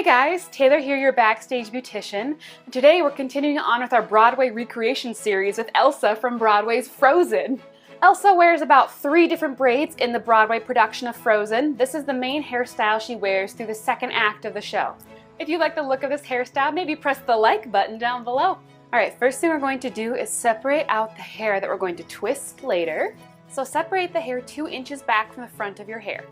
Hey guys, Taylor here, your Backstage Beautician. Today we're continuing on with our Broadway recreation series with Elsa from Broadway's Frozen. Elsa wears about 3 different braids in the Broadway production of Frozen. This is the main hairstyle she wears through the second act of the show. If you like the look of this hairstyle, maybe press the like button down below. Alright, first thing we're going to do is separate out the hair that we're going to twist later. So separate the hair 2 inches back from the front of your hair.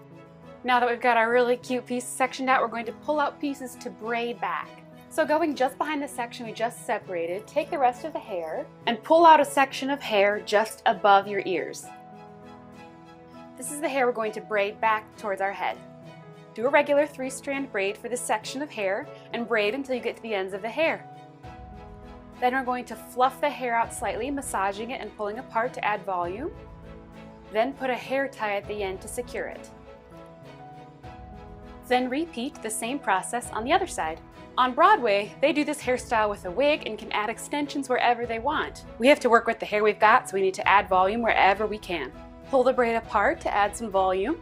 Now that we've got our really cute piece sectioned out, we're going to pull out pieces to braid back. So going just behind the section we just separated, take the rest of the hair and pull out a section of hair just above your ears. This is the hair we're going to braid back towards our head. Do a regular 3-strand braid for this section of hair and braid until you get to the ends of the hair. Then we're going to fluff the hair out slightly, massaging it and pulling apart to add volume. Then put a hair tie at the end to secure it. Then repeat the same process on the other side. On Broadway, they do this hairstyle with a wig and can add extensions wherever they want. We have to work with the hair we've got, so we need to add volume wherever we can. Pull the braid apart to add some volume.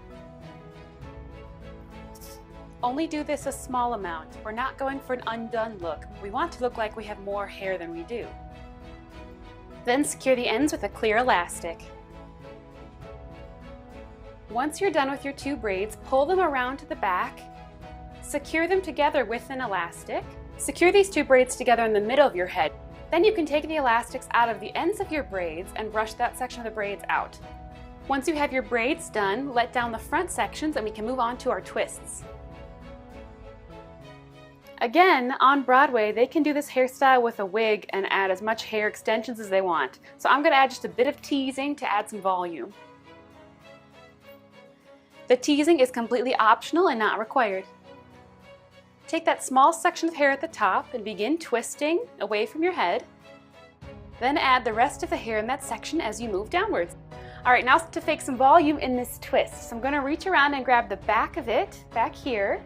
Only do this a small amount. We're not going for an undone look. We want to look like we have more hair than we do. Then secure the ends with a clear elastic. Once you're done with your 2 braids, pull them around to the back, secure them together with an elastic. Secure these 2 braids together in the middle of your head. Then you can take the elastics out of the ends of your braids and brush that section of the braids out. Once you have your braids done, let down the front sections and we can move on to our twists. Again, on Broadway, they can do this hairstyle with a wig and add as much hair extensions as they want. So I'm going to add just a bit of teasing to add some volume. The teasing is completely optional and not required. Take that small section of hair at the top and begin twisting away from your head. Then add the rest of the hair in that section as you move downwards. Alright, now to fake some volume in this twist. So I'm going to reach around and grab the back of it, back here.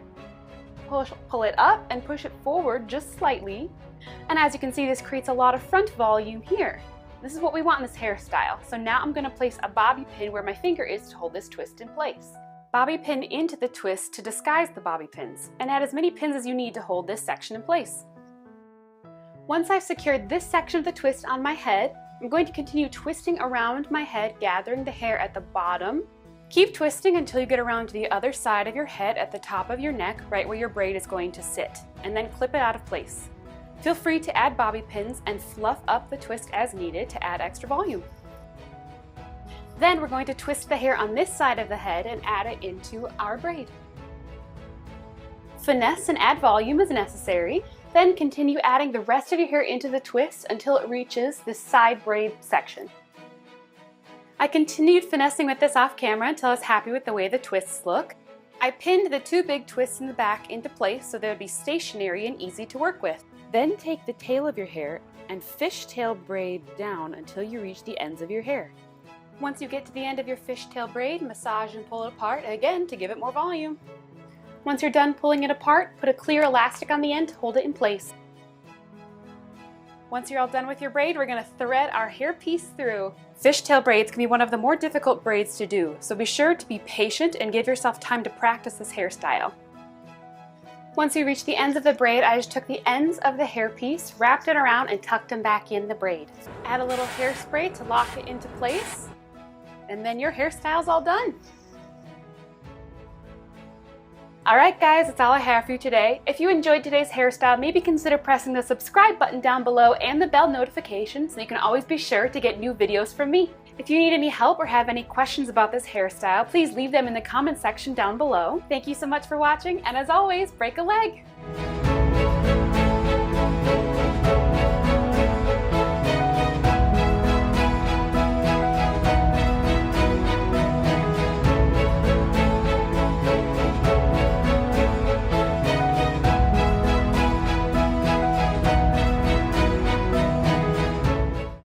Pull it up and push it forward just slightly. And as you can see, this creates a lot of front volume here. This is what we want in this hairstyle. So now I'm going to place a bobby pin where my finger is to hold this twist in place. Bobby pin into the twist to disguise the bobby pins, and add as many pins as you need to hold this section in place. Once I've secured this section of the twist on my head, I'm going to continue twisting around my head, gathering the hair at the bottom. Keep twisting until you get around to the other side of your head at the top of your neck, right where your braid is going to sit, and then clip it out of place. Feel free to add bobby pins and fluff up the twist as needed to add extra volume. Then we're going to twist the hair on this side of the head and add it into our braid. Finesse and add volume as necessary. Then continue adding the rest of your hair into the twist until it reaches this side braid section. I continued finessing with this off camera until I was happy with the way the twists look. I pinned the 2 big twists in the back into place so they would be stationary and easy to work with. Then take the tail of your hair and fishtail braid down until you reach the ends of your hair. Once you get to the end of your fishtail braid, massage and pull it apart, again to give it more volume. Once you're done pulling it apart, put a clear elastic on the end to hold it in place. Once you're all done with your braid, we're going to thread our hair piece through. Fishtail braids can be one of the more difficult braids to do, so be sure to be patient and give yourself time to practice this hairstyle. Once you reach the ends of the braid, I just took the ends of the hairpiece, wrapped it around, and tucked them back in the braid. Add a little hairspray to lock it into place. And then your hairstyle's all done. Alright guys, that's all I have for you today. If you enjoyed today's hairstyle, maybe consider pressing the subscribe button down below and the bell notification so you can always be sure to get new videos from me. If you need any help or have any questions about this hairstyle, please leave them in the comment section down below. Thank you so much for watching, and as always, break a leg!